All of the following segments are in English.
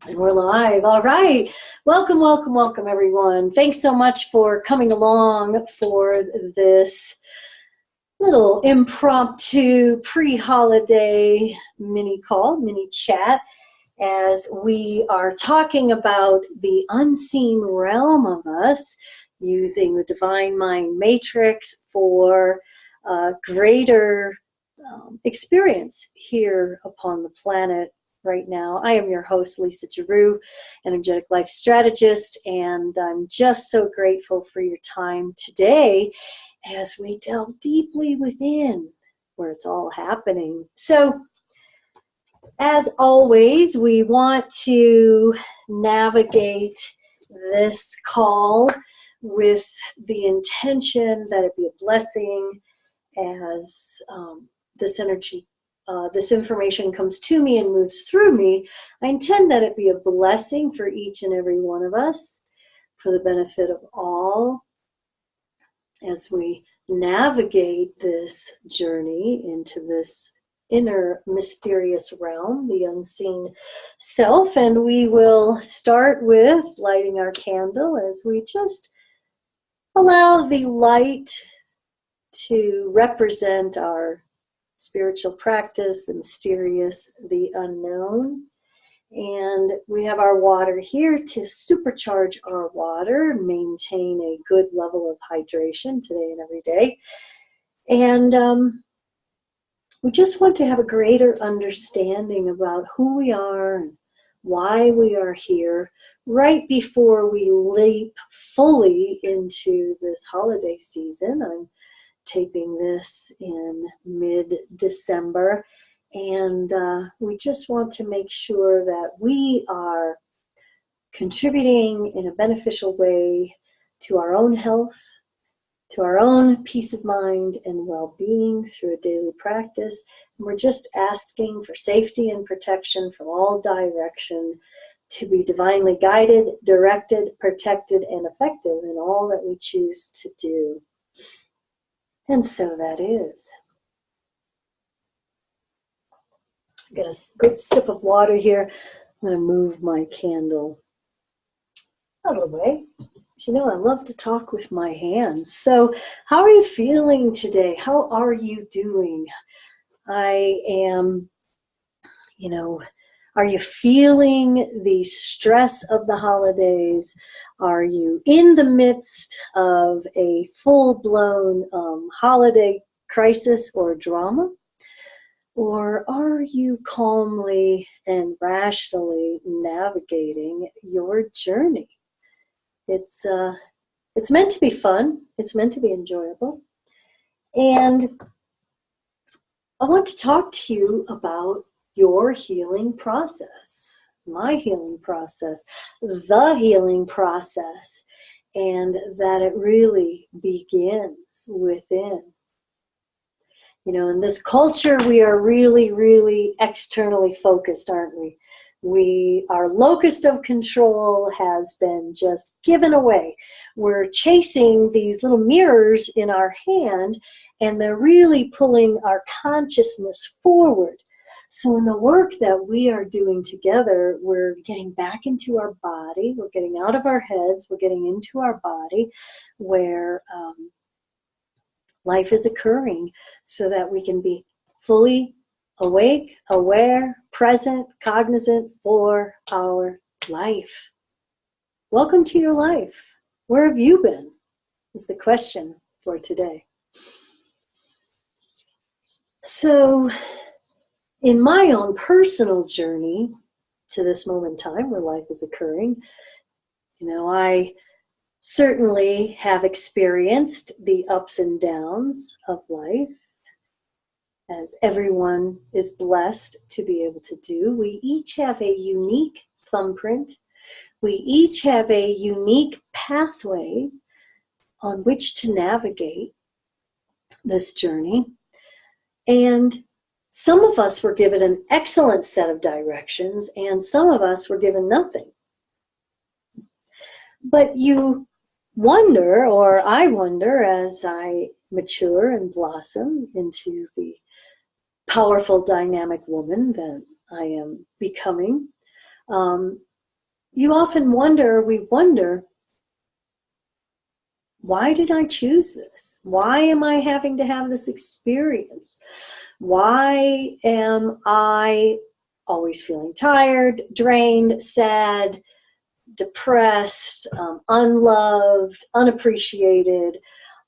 And we're live. All right. Welcome, welcome, welcome, everyone. Thanks so much for coming along for this little impromptu pre-holiday mini call, mini chat, as we are talking about the unseen realm of us using the Divine Mind Matrix for greater experience here upon the planet. Right now, I am your host, Lisa Thru, energetic life strategist, and I'm just so grateful for your time today as we delve deeply within where it's all happening. So, as always, we want to navigate this call with the intention that it be a blessing as this energy, this information comes to me and moves through me. I intend that it be a blessing for each and every one of us, for the benefit of all, as we navigate this journey into this inner mysterious realm, the unseen self. And we will start with lighting our candle as we just allow the light to represent our spiritual practice, the mysterious, the unknown. And we have our water here to supercharge our water, maintain a good level of hydration today and every day. And we just want to have a greater understanding about who we are and why we are here right before we leap fully into this holiday season. I'm taping this in mid-December, and we just want to make sure that we are contributing in a beneficial way to our own health, to our own peace of mind and well-being through a daily practice. And we're just asking for safety and protection from all direction, to be divinely guided, directed, protected, and effective in all that we choose to do. And so that is. Get a good sip of water here. I'm going to move my candle out of the way. You know, I love to talk with my hands. So how are you feeling today? How are you doing? I am, are you feeling the stress of the holidays? Are you in the midst of a full-blown holiday crisis or drama? Or are you calmly and rationally navigating your journey? It's meant to be fun. It's meant to be enjoyable. And I want to talk to you about your healing process, my healing process, the healing process, and that it really begins within. You know, in this culture, we are really, really externally focused, aren't we? Our locus of control has been just given away. We're chasing these little mirrors in our hand, and they're really pulling our consciousness forward. So in the work that we are doing together, we're getting back into our body, we're getting out of our heads, we're getting into our body, where life is occurring, so that we can be fully awake, aware, present, cognizant for our life. Welcome to your life. Where have you been? Is the question for today. So, in my own personal journey to this moment in time where life is occurring, I certainly have experienced the ups and downs of life, as everyone is blessed to be able to do. We each have a unique thumbprint. We each have a unique pathway on which to navigate this journey. And some of us were given an excellent set of directions, and some of us were given nothing. But you wonder, or I wonder, as I mature and blossom into the powerful, dynamic woman that I am becoming, you often wonder, we wonder, why did I choose this? Why am I having to have this experience? Why am I always feeling tired, drained, sad, depressed, unloved, unappreciated?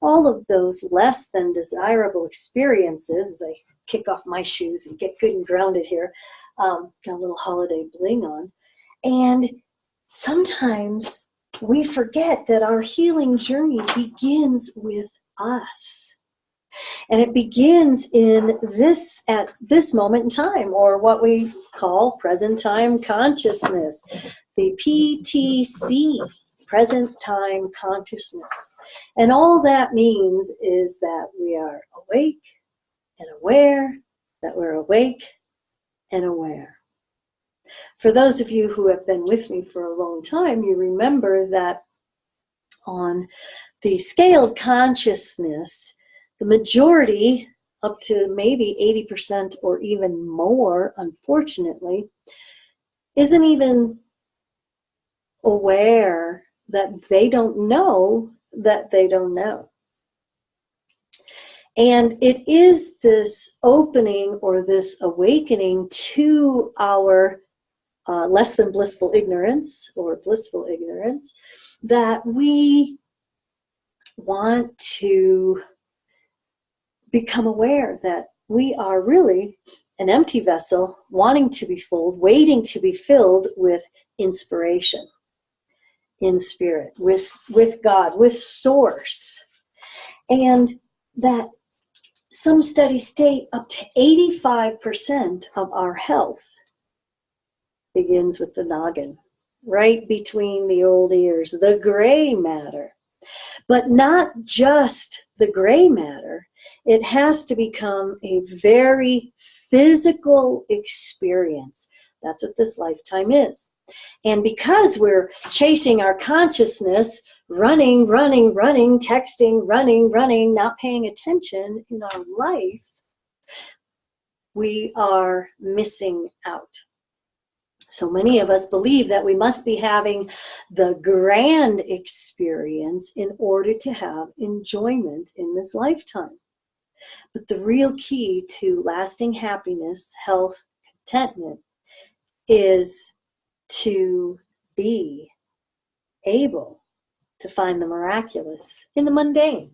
All of those less than desirable experiences, as I kick off my shoes and get good and grounded here, got a little holiday bling on. And sometimes we forget that our healing journey begins with us. And it begins at this moment in time, or what we call present time consciousness, the PTC, present time consciousness. And all that means is that we are awake and aware, that we're awake and aware. For those of you who have been with me for a long time, you remember that on the scaled consciousness, the majority, up to maybe 80% or even more, unfortunately, isn't even aware that they don't know that they don't know. And it is this opening or this awakening to our less than blissful ignorance or blissful ignorance that we want to become aware that we are really an empty vessel wanting to be filled, waiting to be filled with inspiration in spirit, with God, with source. And that some studies state up to 85% of our health begins with the noggin, right between the old ears, the gray matter. But not just the gray matter, it has to become a very physical experience. That's what this lifetime is. And because we're chasing our consciousness, running, texting, running, not paying attention in our life, we are missing out. So many of us believe that we must be having the grand experience in order to have enjoyment in this lifetime. But the real key to lasting happiness, health, contentment is to be able to find the miraculous in the mundane.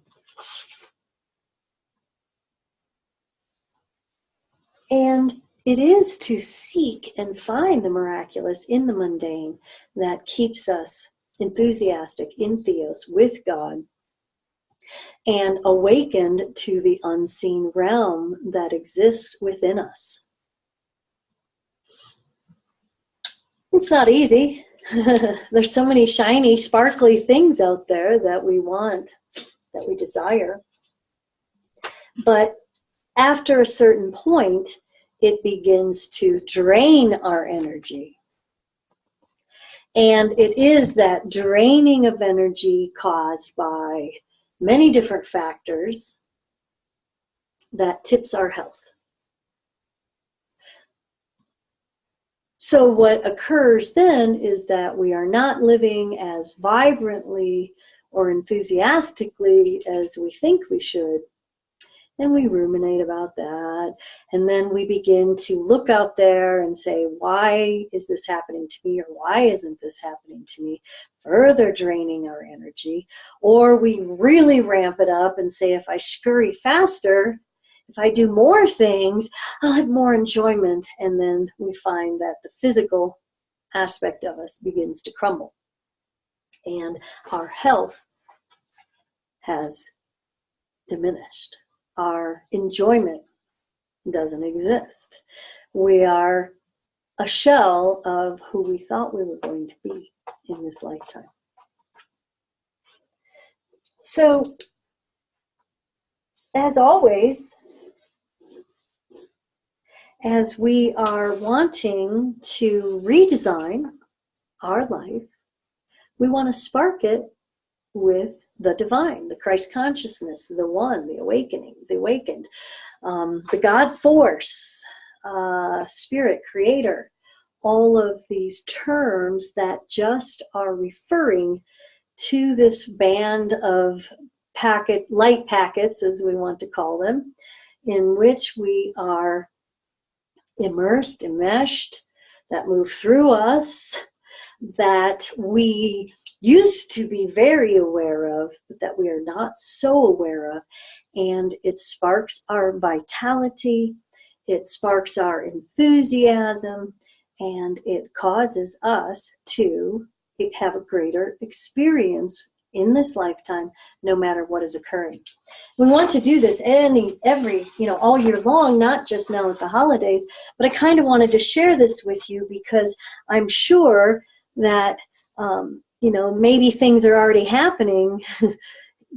And it is to seek and find the miraculous in the mundane that keeps us enthusiastic in theos with God and awakened to the unseen realm that exists within us. It's not easy. There's so many shiny, sparkly things out there that we want, that we desire. But after a certain point, it begins to drain our energy. And it is that draining of energy caused by many different factors that tips our health. So what occurs then is that we are not living as vibrantly or enthusiastically as we think we should. And we ruminate about that. And then we begin to look out there and say, why is this happening to me? Or why isn't this happening to me? Further draining our energy. Or we really ramp it up and say, if I scurry faster, if I do more things, I'll have more enjoyment. And then we find that the physical aspect of us begins to crumble. And our health has diminished. Our enjoyment doesn't exist. We are a shell of who we thought we were going to be in this lifetime. So, as always, as we are wanting to redesign our life, we want to spark it with the divine, the Christ consciousness, the one, the awakening, the awakened, the God force, spirit, creator, all of these terms that just are referring to this band of light packets, as we want to call them, in which we are immersed, enmeshed, that move through us, that we used to be very aware of, but that we are not so aware of. And it sparks our vitality, it sparks our enthusiasm, and it causes us to have a greater experience in this lifetime, no matter what is occurring. We want to do this every, all year long, not just now at the holidays, but I kind of wanted to share this with you because I'm sure that, maybe things are already happening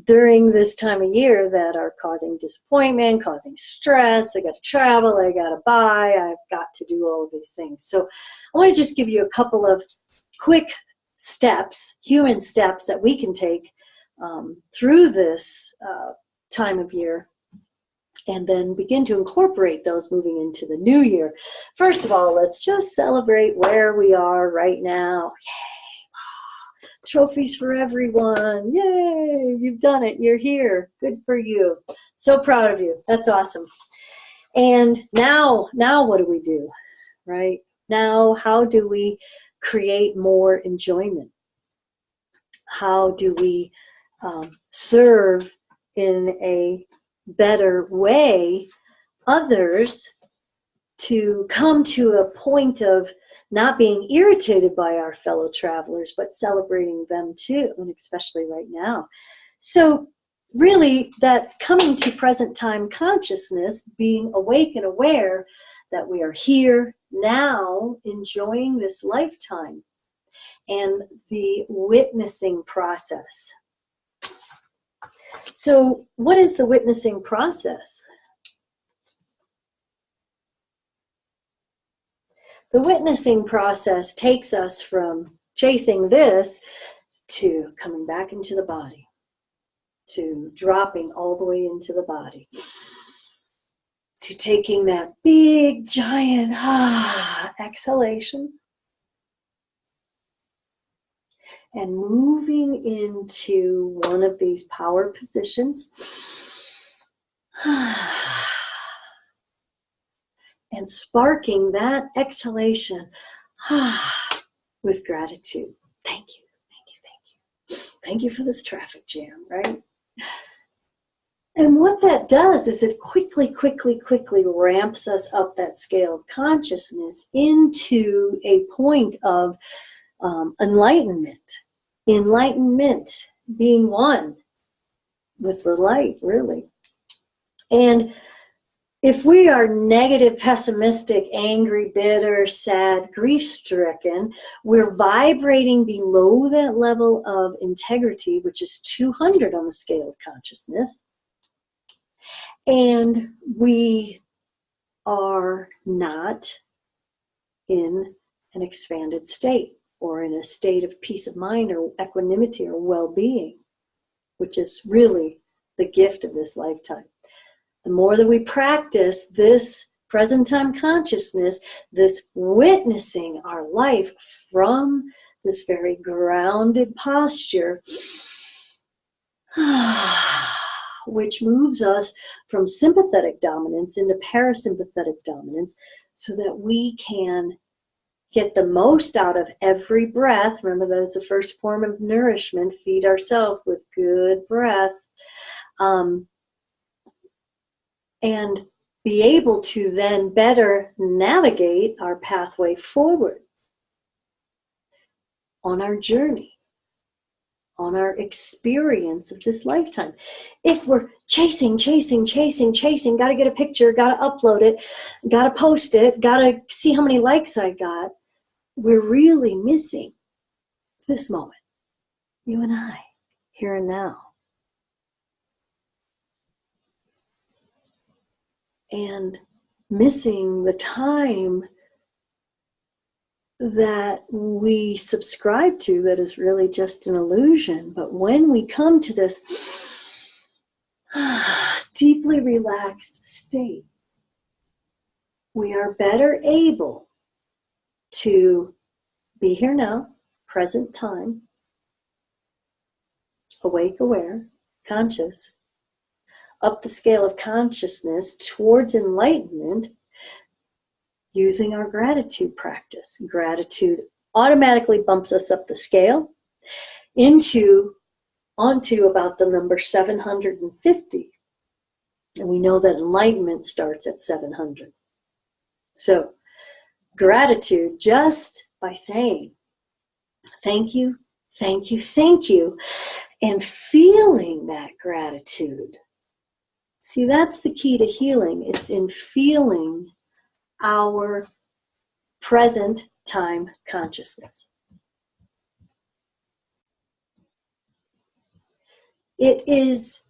during this time of year that are causing disappointment, causing stress. I got to travel, I got to buy, I've got to do all of these things. So I want to just give you a couple of quick steps, human steps that we can take through this time of year, and then begin to incorporate those moving into the new year. First of all, let's just celebrate where we are right now. Yay! Trophies for everyone. Yay! You've done it. You're here. Good for you. So proud of you. That's awesome. And now what do we do, right? Now, how do we create more enjoyment? How do we serve in a better way others to come to a point of not being irritated by our fellow travelers, but celebrating them too, and especially right now? So really, that's coming to present time consciousness, being awake and aware that we are here now enjoying this lifetime, and the witnessing process. So what is the witnessing process? The witnessing process takes us from chasing this to coming back into the body, to dropping all the way into the body, to taking that big, giant exhalation and moving into one of these power positions and sparking that exhalation with gratitude. Thank you, thank you, thank you. Thank you for this traffic jam, right? And what that does is it quickly ramps us up that scale of consciousness into a point of enlightenment. Enlightenment being one with the light, really. And if we are negative, pessimistic, angry, bitter, sad, grief-stricken, we're vibrating below that level of integrity, which is 200 on the scale of consciousness. And we are not in an expanded state, or in a state of peace of mind or equanimity or well-being, which is really the gift of this lifetime. The more that we practice this present time consciousness, this witnessing our life from this very grounded posture, which moves us from sympathetic dominance into parasympathetic dominance, so that we can get the most out of every breath. Remember, that is the first form of nourishment. Feed ourselves with good breath. And be able to then better navigate our pathway forward on our journey, on our experience of this lifetime. If we're chasing, got to get a picture, got to upload it, got to post it, got to see how many likes I got, we're really missing this moment, you and I, here and now. And missing the time that we subscribe to that is really just an illusion. But when we come to this deeply relaxed state, we are better able to be here now, present time, awake, aware, conscious, up the scale of consciousness towards enlightenment using our gratitude practice. Gratitude automatically bumps us up the scale onto about the number 750. And we know that enlightenment starts at 700. So gratitude, just by saying thank you, thank you, thank you, and feeling that gratitude. See, that's the key to healing. It's in feeling our present time consciousness. It is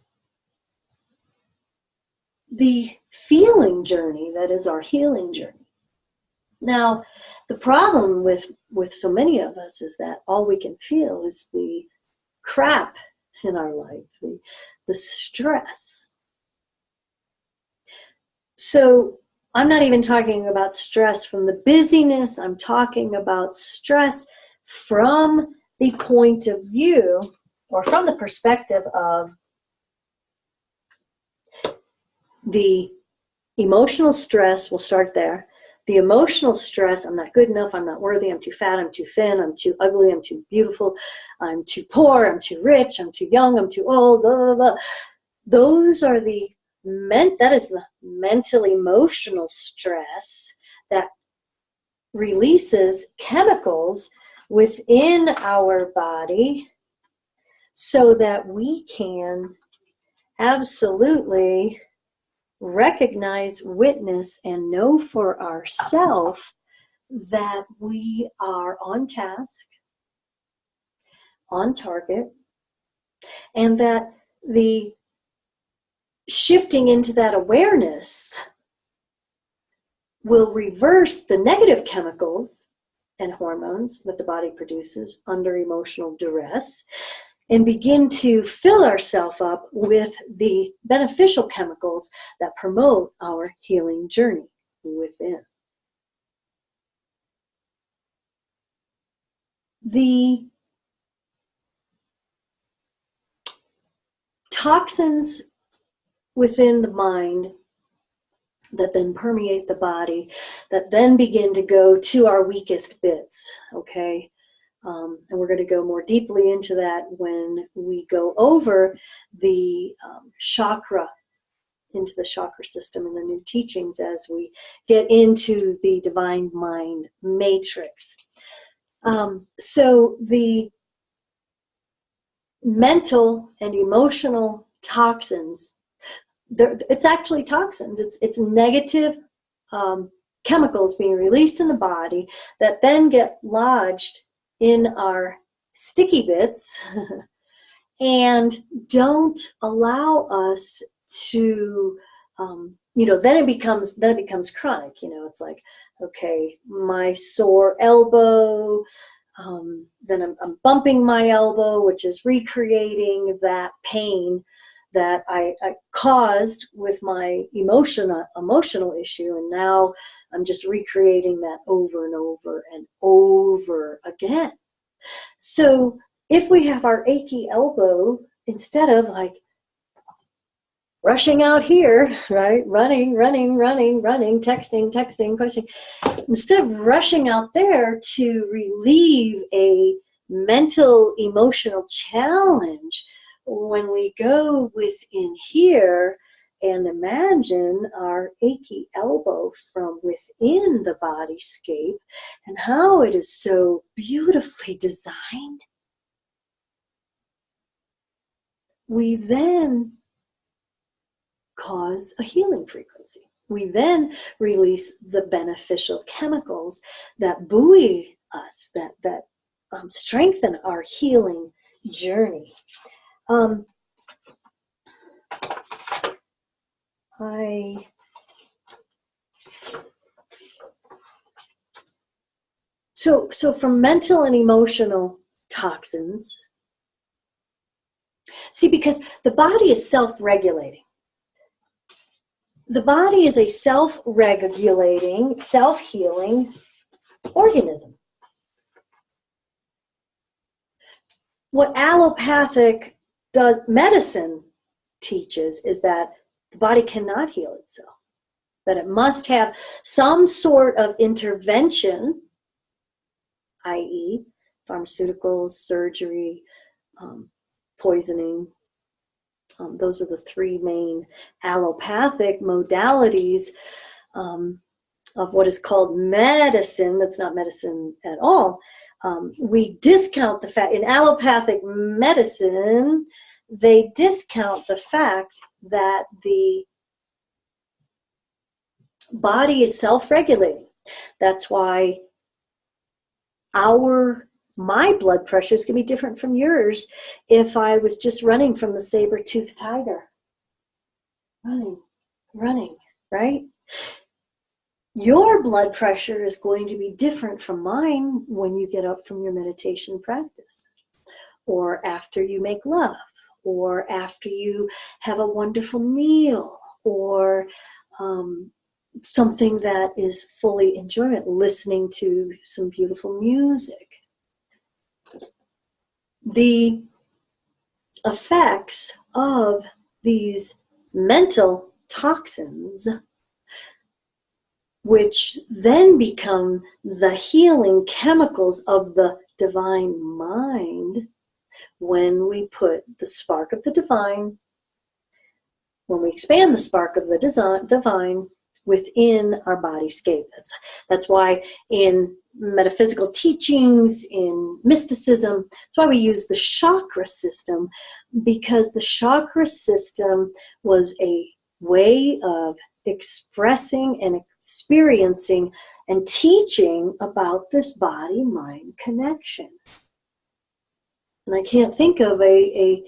the feeling journey that is our healing journey. Now, the problem with so many of us is that all we can feel is the crap in our life, the stress. So I'm not even talking about stress from the busyness. I'm talking about stress from the point of view or from the perspective of the emotional stress. We'll start there. The emotional stress, I'm not good enough, I'm not worthy, I'm too fat, I'm too thin, I'm too ugly, I'm too beautiful, I'm too poor, I'm too rich, I'm too young, I'm too old, blah, blah, blah. Those are that is the mental emotional stress that releases chemicals within our body so that we can absolutely recognize, witness, and know for ourselves that we are on task, on target, and that the shifting into that awareness will reverse the negative chemicals and hormones that the body produces under emotional duress and begin to fill ourselves up with the beneficial chemicals that promote our healing journey within. The toxins within the mind that then permeate the body, that then begin to go to our weakest bits, okay? And we're going to go more deeply into that when we go over the into the chakra system and the new teachings as we get into the divine mind matrix. So the mental and emotional toxins, it's actually toxins. It's negative chemicals being released in the body that then get lodged in our sticky bits and don't allow us to, then it becomes chronic. It's like, okay, my sore elbow, then I'm bumping my elbow, which is recreating that pain that I caused with my emotional issue, and now I'm just recreating that over and over and over again. So if we have our achy elbow, instead of like rushing out here, right, running, texting, pushing, instead of rushing out there to relieve a mental emotional challenge, when we go within here and imagine our achy elbow from within the bodyscape and how it is so beautifully designed, we then cause a healing frequency. We then release the beneficial chemicals that buoy us, that strengthen our healing journey. So from mental and emotional toxins, see, because the body is self-regulating. The body is a self-regulating, self-healing organism. What allopathic medicine teaches is that the body cannot heal itself, that it must have some sort of intervention, i.e. pharmaceuticals, surgery, poisoning. Those are the three main allopathic modalities of what is called medicine. That's not medicine at all. We discount the fact, in allopathic medicine, they discount the fact that the body is self-regulating. That's why my blood pressures can be different from yours if I was just running from the saber-toothed tiger. Running, right? Your blood pressure is going to be different from mine when you get up from your meditation practice, or after you make love, or after you have a wonderful meal, or something that is fully enjoyment, listening to some beautiful music. The effects of these mental toxins, which then become the healing chemicals of the divine mind, when we put the spark of the divine, when we expand the spark of the divine within our bodyscape. That's why in metaphysical teachings, in mysticism, that's why we use the chakra system, because the chakra system was a way of expressing and experiencing and teaching about this body-mind connection. And I can't think of a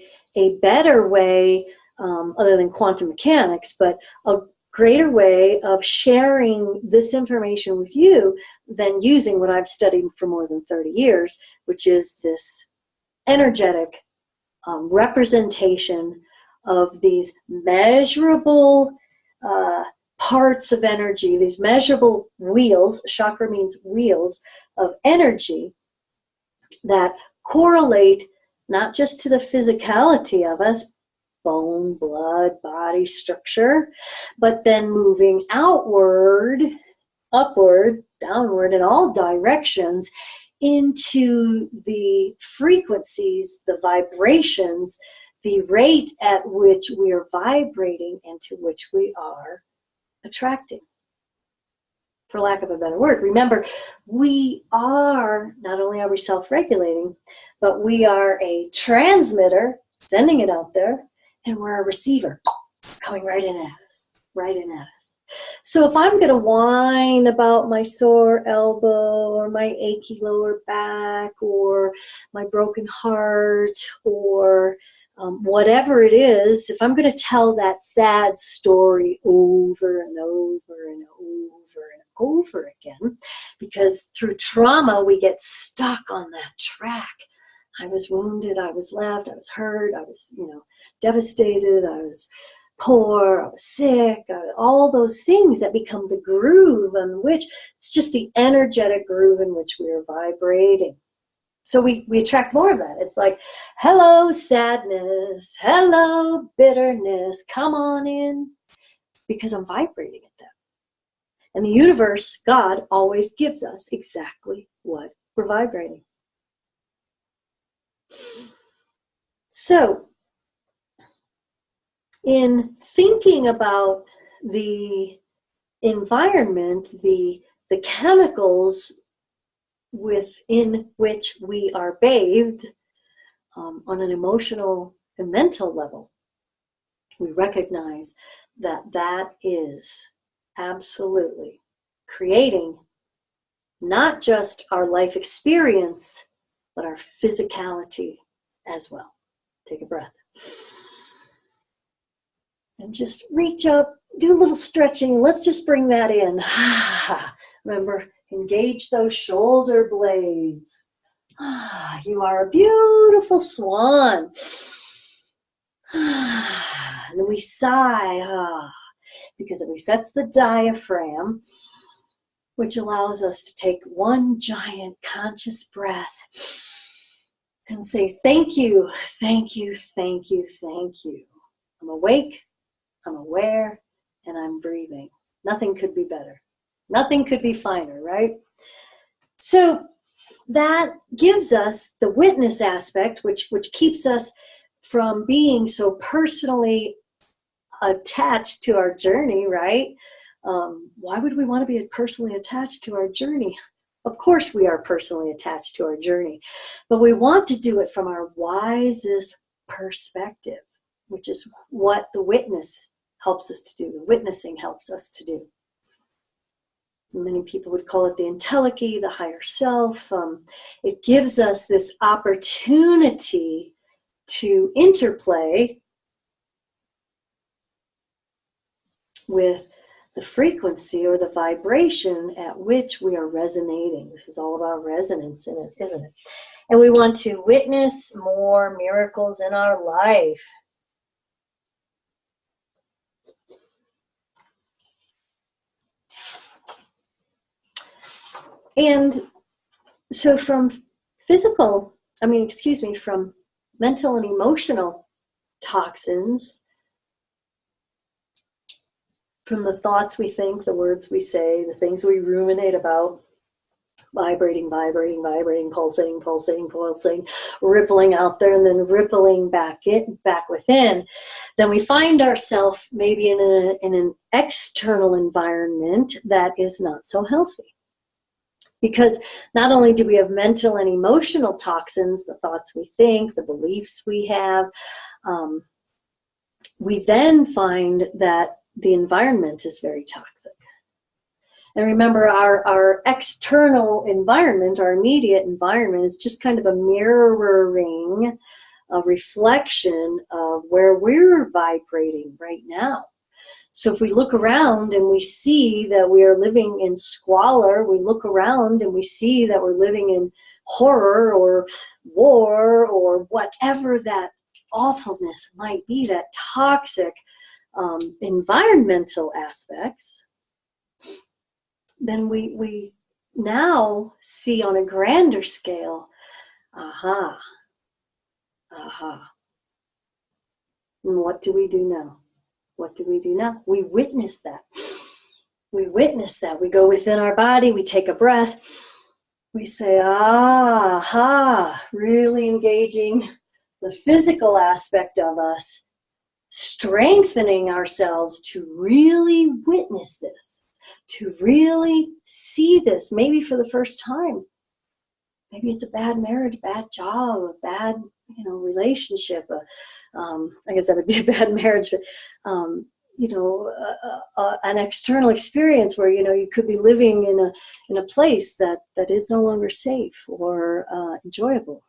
better way, other than quantum mechanics, but a greater way of sharing this information with you than using what I've studied for more than 30 years, which is this energetic representation of these measurable parts of energy, these measurable wheels. Chakra means wheels of energy that correlate not just to the physicality of us, bone, blood, body structure, but then moving outward, upward, downward, in all directions into the frequencies, the vibrations, the rate at which we are vibrating and to which we are attracting, for lack of a better word. Remember, we are, not only are we self-regulating, but we are a transmitter, sending it out there, and we're a receiver, coming right in at us, right in at us. So if I'm going to whine about my sore elbow or my achy lower back or my broken heart or whatever it is, if I'm going to tell that sad story over and over and over and over again, because through trauma we get stuck on that track. I was wounded, I was left, I was hurt, I was, devastated, I was poor, I was sick, all those things that become the groove in which, it's just the energetic groove in which we are vibrating. So we attract more of that. It's like, hello, sadness, hello, bitterness, come on in, because I'm vibrating at that. And the universe, God, always gives us exactly what we're vibrating. So, in thinking about the environment, the chemicals within which we are bathed on an emotional and mental level, we recognize that that is absolutely creating not just our life experience, but our physicality as well. Take a breath. And just reach up, do a little stretching. Let's just bring that in. Remember, engage those shoulder blades. You are a beautiful swan. And then we sigh, because it resets the diaphragm. which allows us to take one giant conscious breath and say, thank you, thank you, thank you, thank you. I'm awake, I'm aware, and I'm breathing. Nothing could be better. Nothing could be finer, right? So that gives us the witness aspect, which keeps us from being so personally attached to our journey, right? Why would we want to be personally attached to our journey? Of course we are personally attached to our journey, but we want to do it from our wisest perspective, which is what the witness helps us to do. The witnessing helps us to do. Many people would call it the entelechy, the higher self. It gives us this opportunity to interplay with the frequency or the vibration at which we are resonating. This is all about resonance in it, isn't it? And we want to witness more miracles in our life. And so from from mental and emotional toxins, from the thoughts we think, the words we say, the things we ruminate about, vibrating, vibrating, vibrating, pulsating, pulsating, pulsating, rippling out there and then rippling back within, then we find ourselves maybe in an external environment that is not so healthy. Because not only do we have mental and emotional toxins, the thoughts we think, the beliefs we have, we then find that the environment is very toxic. And remember, our external environment, our immediate environment, is just kind of a mirroring, a reflection of where we're vibrating right now. So if we look around and we see that we are living in squalor, we look around and we see that we're living in horror or war or whatever that awfulness might be, that toxic environmental aspects, then we now see on a grander scale, aha. And what do we do now? What do we do now? We witness that. We witness that. We go within our body, we take a breath, we say, aha, really engaging the physical aspect of us, strengthening ourselves to really witness this, to really see this, maybe for the first time. Maybe it's a bad marriage, bad job, a bad relationship. I guess that would be a bad marriage, but an external experience where you could be living in a place that is no longer safe or enjoyable.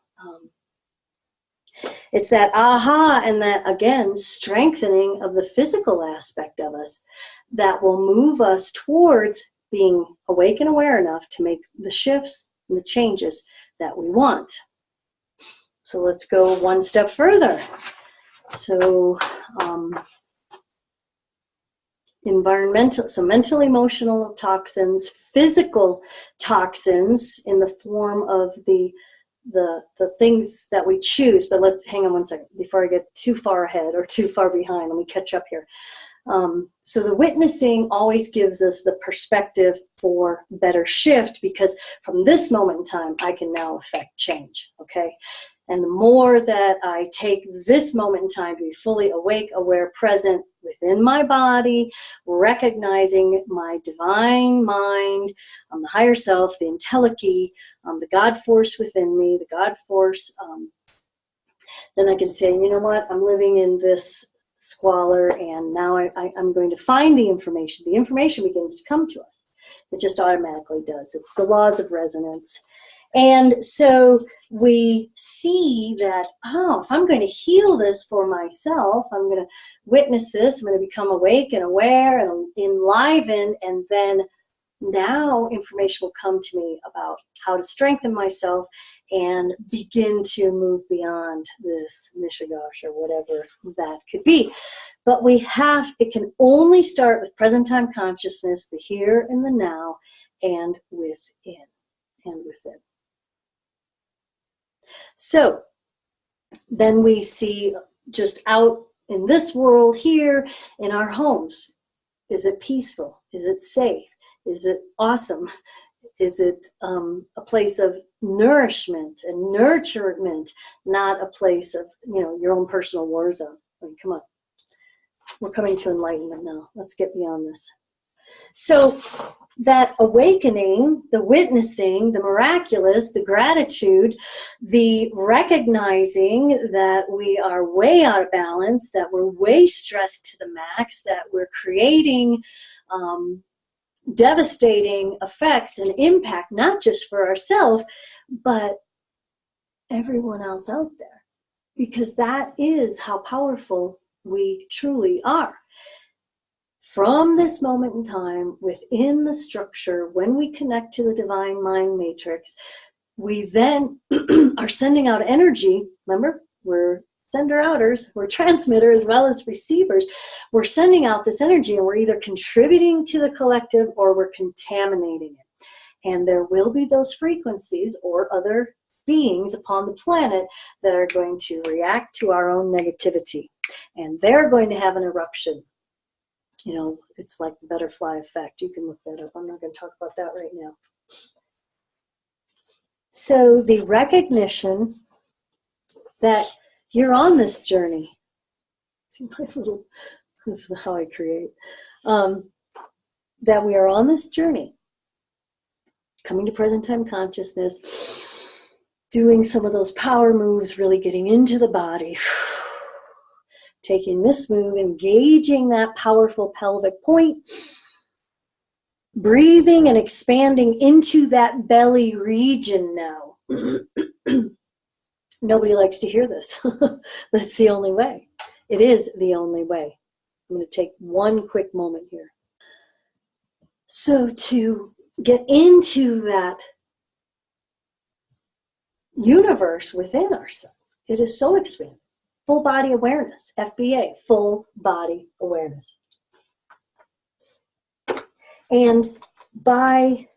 It's that aha and that, again, strengthening of the physical aspect of us that will move us towards being awake and aware enough to make the shifts and the changes that we want. So let's go one step further. So mental, emotional toxins, physical toxins in the form of the things that we choose. But let's hang on one second before I get too far ahead or too far behind. Let me catch up here. So the witnessing always gives us the perspective for better shift, because from this moment in time, I can now affect change, okay? And the more that I take this moment in time to be fully awake, aware, present within my body, recognizing my divine mind, the higher self, the entelechy, the God force within me, the God force, then I can say, you know what, I'm living in this squalor, and now I'm going to find the information. The information begins to come to us. It just automatically does. It's the laws of resonance. And so we see that, if I'm going to heal this for myself, I'm going to witness this, I'm going to become awake and aware and enlivened, and then now information will come to me about how to strengthen myself and begin to move beyond this mishigosh or whatever that could be. But it can only start with present time consciousness, the here and the now, and within. And within. So then we see just out in this world here, in our homes, is it peaceful? Is it safe? Is it awesome? Is it a place of nourishment and nurturement, not a place of, your own personal war zone? I mean, come on. We're coming to enlightenment now. Let's get beyond this. So that awakening, the witnessing, the miraculous, the gratitude, the recognizing that we are way out of balance, that we're way stressed to the max, that we're creating devastating effects and impact, not just for ourselves, but everyone else out there. Because that is how powerful we truly are. From this moment in time, within the structure, when we connect to the divine mind matrix, we then are sending out energy. Remember, we're sender-outers, we're transmitters as well as receivers. We're sending out this energy, and we're either contributing to the collective or we're contaminating it. And there will be those frequencies or other beings upon the planet that are going to react to our own negativity. And they're going to have an eruption. It's like the butterfly effect. You can look that up. I'm not going to talk about that right now. So the recognition that you're on this journey. See my little, this is how I create. That we are on this journey, coming to present time consciousness, doing some of those power moves, really getting into the body, taking this move, engaging that powerful pelvic point, breathing and expanding into that belly region now. Nobody likes to hear this. But it's the only way. It is the only way. I'm going to take one quick moment here. So to get into that universe within ourselves, it is so expanded. Full body awareness, FBA, full body awareness. And by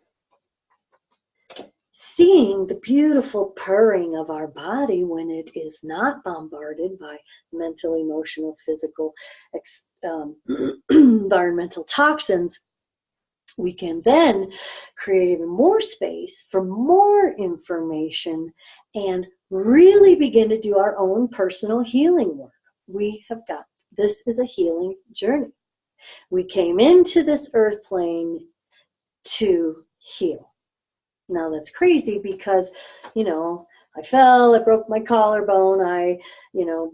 seeing the beautiful purring of our body when it is not bombarded by mental, emotional, physical, environmental toxins, we can then create even more space for more information and really begin to do our own personal healing work. This is a healing journey. We came into this earth plane to heal. Now that's crazy because, I fell, I broke my collarbone, I,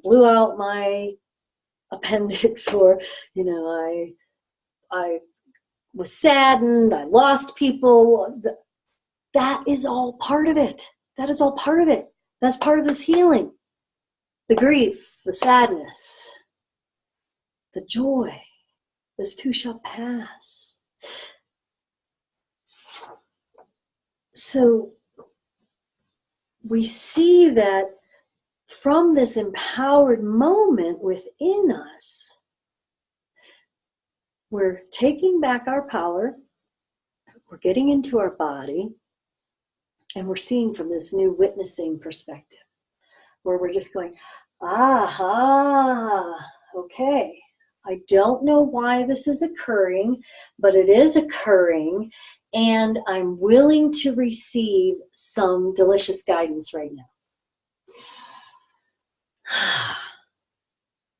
blew out my appendix, or, I was saddened, I lost people. That is all part of it. That is all part of it. That's part of this healing. The grief, the sadness, the joy. This too shall pass. So we see that from this empowered moment within us, we're taking back our power, we're getting into our body, and we're seeing from this new witnessing perspective, where we're just going, aha, okay. I don't know why this is occurring, but it is occurring, and I'm willing to receive some delicious guidance right now.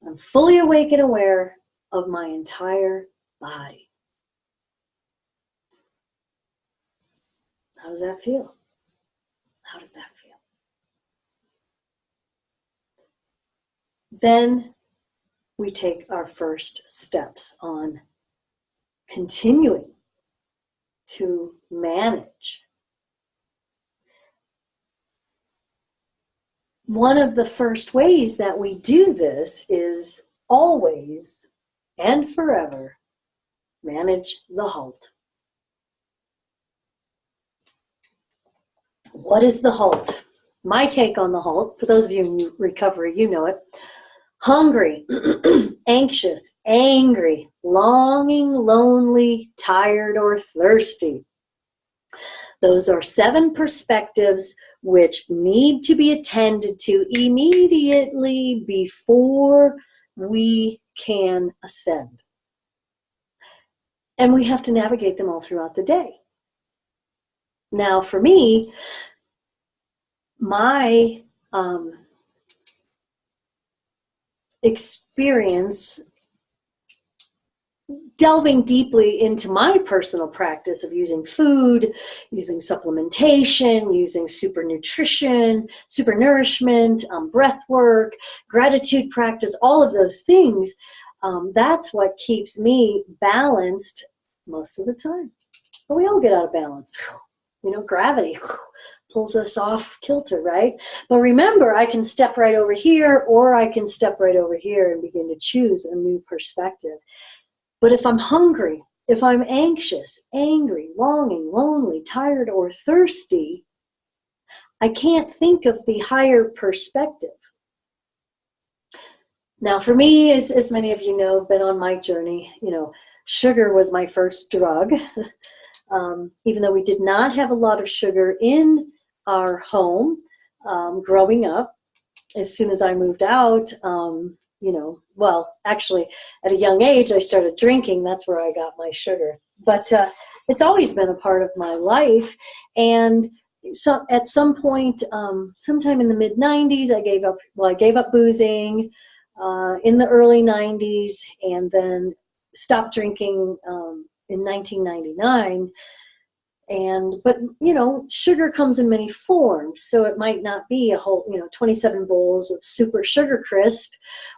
I'm fully awake and aware of my entire body. How does that feel? How does that feel? Then we take our first steps on continuing to manage. One of the first ways that we do this is always and forever manage the halt. What is the halt? My take on the halt, for those of you in recovery, you know it. Hungry, anxious, angry, longing, lonely, tired, or thirsty. Those are 7 perspectives which need to be attended to immediately before we can ascend. And we have to navigate them all throughout the day. Now, for me, my experience delving deeply into my personal practice of using food, using supplementation, using super nutrition, super nourishment, breath work, gratitude practice, all of those things, that's what keeps me balanced most of the time. But we all get out of balance. You know, gravity pulls us off kilter, right? But remember, I can step right over here, or I can step right over here and begin to choose a new perspective. But if I'm hungry, if I'm anxious, angry, longing, lonely, tired, or thirsty, I can't think of the higher perspective. Now, for me, as many of you know, I've been on my journey. You know, sugar was my first drug. Even though we did not have a lot of sugar in our home growing up, as soon as I moved out, you know, well, actually, at a young age, I started drinking. That's where I got my sugar. But it's always been a part of my life. And so at some point, sometime in the mid-90s, I gave up boozing in the early 90s, and then stopped drinking in 1999. But you know, sugar comes in many forms, so it might not be a whole, 27 bowls of super sugar crisp,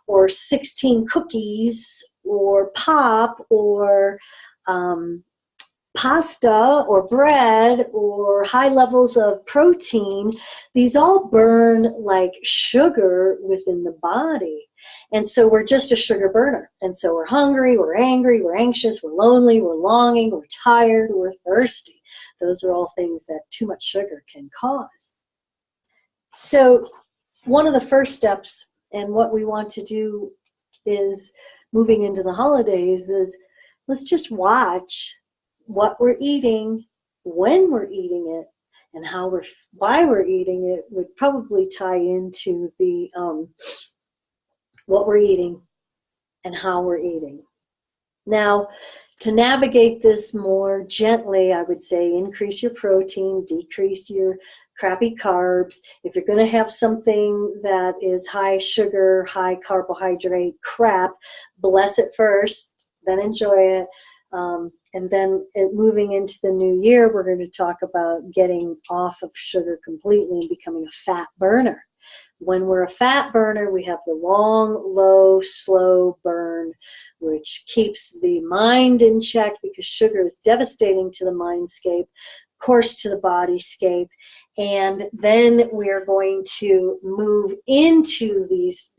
or 16 cookies, or pop, or pasta, or bread, or high levels of protein. These all burn like sugar within the body. And so we're just a sugar burner. And so we're hungry, we're angry, we're anxious, we're lonely, we're longing, we're tired, we're thirsty. Those are all things that too much sugar can cause. So one of the first steps, and what we want to do is, moving into the holidays, is let's just watch what we're eating, when we're eating it, and why we're eating it. Would probably tie into the what we're eating and how we're eating. Now, to navigate this more gently, I would say increase your protein, decrease your crappy carbs. If you're going to have something that is high sugar, high carbohydrate crap, bless it first, then enjoy it. And then moving into the new year, we're going to talk about getting off of sugar completely and becoming a fat burner. When we're a fat burner, we have the long, low, slow burn, which keeps the mind in check, because sugar is devastating to the mindscape, of course to the bodyscape. And then we're going to move into these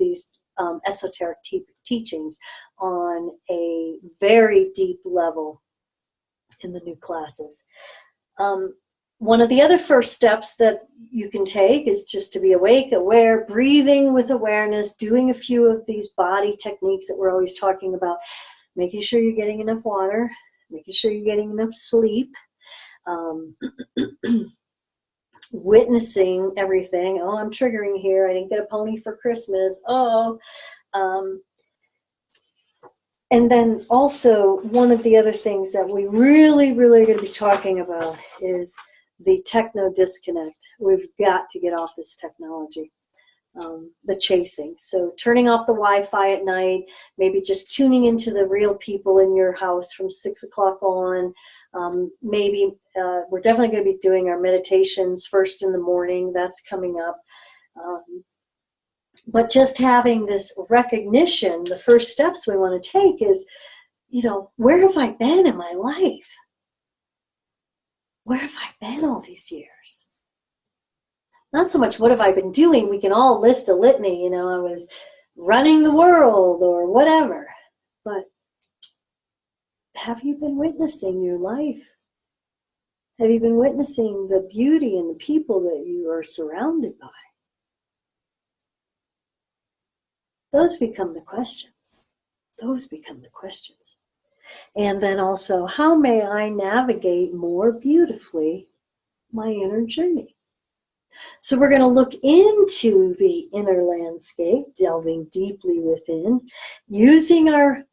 esoteric teachings on a very deep level in the new classes. One of the other first steps that you can take is just to be awake, aware, breathing with awareness, doing a few of these body techniques that we're always talking about, making sure you're getting enough water, making sure you're getting enough sleep, witnessing everything. Oh, I'm triggering here. I didn't get a pony for Christmas. And then also, one of the other things that we really, really are going to be talking about is the techno disconnect. We've got to get off this technology, the chasing. So turning off the Wi-Fi at night, maybe just tuning into the real people in your house from 6 o'clock on. Maybe we're definitely going to be doing our meditations first in the morning. That's coming up. But just having this recognition, the first steps we want to take is, where have I been in my life? Where have I been all these years? Not so much what have I been doing. We can all list a litany, I was running the world or whatever. But have you been witnessing your life? Have you been witnessing the beauty and the people that you are surrounded by? Those become the questions. Those become the questions. And then also, how may I navigate more beautifully my inner journey. So we're going to look into the inner landscape, delving deeply within, using our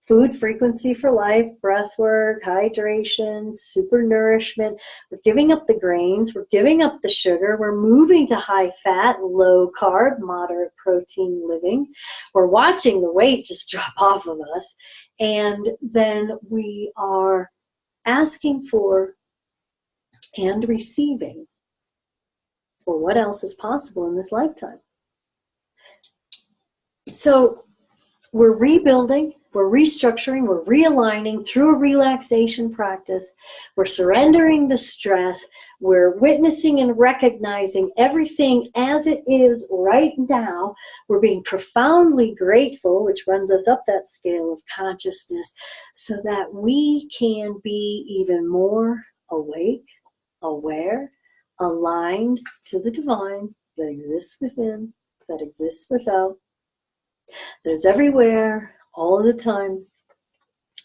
food frequency for life, breath work, hydration, super nourishment. We're giving up the grains, we're giving up the sugar, we're moving to high fat, low carb, moderate protein living. We're watching the weight just drop off of us. And then we are asking for and receiving for what else is possible in this lifetime. So we're rebuilding, we're restructuring, we're realigning through a relaxation practice. We're surrendering the stress. We're witnessing and recognizing everything as it is right now. We're being profoundly grateful, which runs us up that scale of consciousness, so that we can be even more awake, aware, aligned to the divine that exists within, that exists without, that is everywhere, all the time,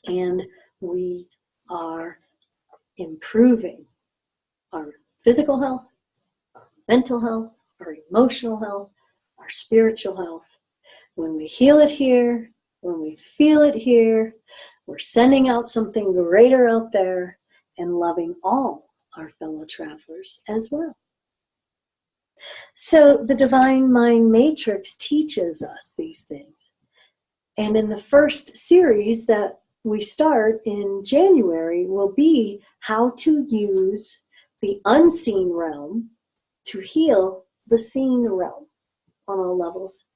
and we are improving our physical health, our mental health, our emotional health, our spiritual health. When we heal it here, when we feel it here, we're sending out something greater out there and loving all our fellow travelers as well. So the Divine Mind Matrix teaches us these things. And in the first series that we start in January will be how to use the unseen realm to heal the seen realm on all levels,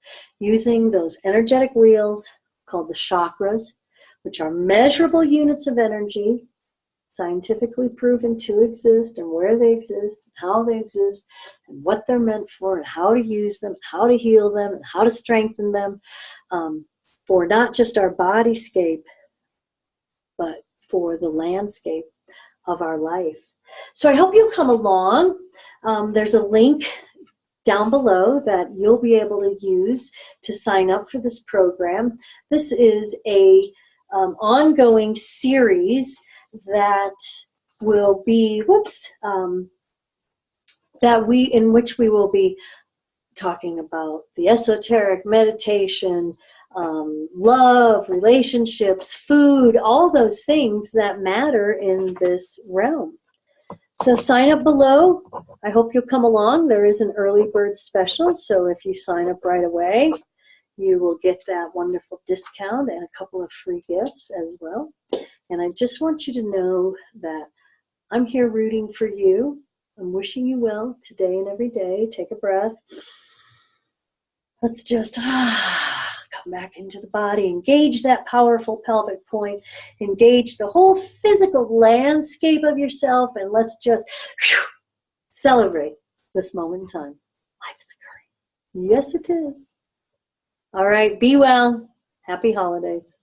using those energetic wheels called the chakras, which are measurable units of energy, scientifically proven to exist, and where they exist, and how they exist, and what they're meant for, and how to use them, how to heal them, and how to strengthen them, for not just our bodyscape, but for the landscape of our life. So I hope you'll come along. There's a link down below that you'll be able to use to sign up for this program. This is a ongoing series that will be, in which we will be talking about the esoteric, meditation, love, relationships, food, all those things that matter in this realm. So sign up below. I hope you'll come along. There is an early bird special, so if you sign up right away, you will get that wonderful discount and a couple of free gifts as well. And I just want you to know that I'm here rooting for you. I'm wishing you well today and every day. Take a breath. Let's just come back into the body. Engage that powerful pelvic point. Engage the whole physical landscape of yourself. And let's just celebrate this moment in time. Life is occurring. Yes, it is. All right. Be well. Happy holidays.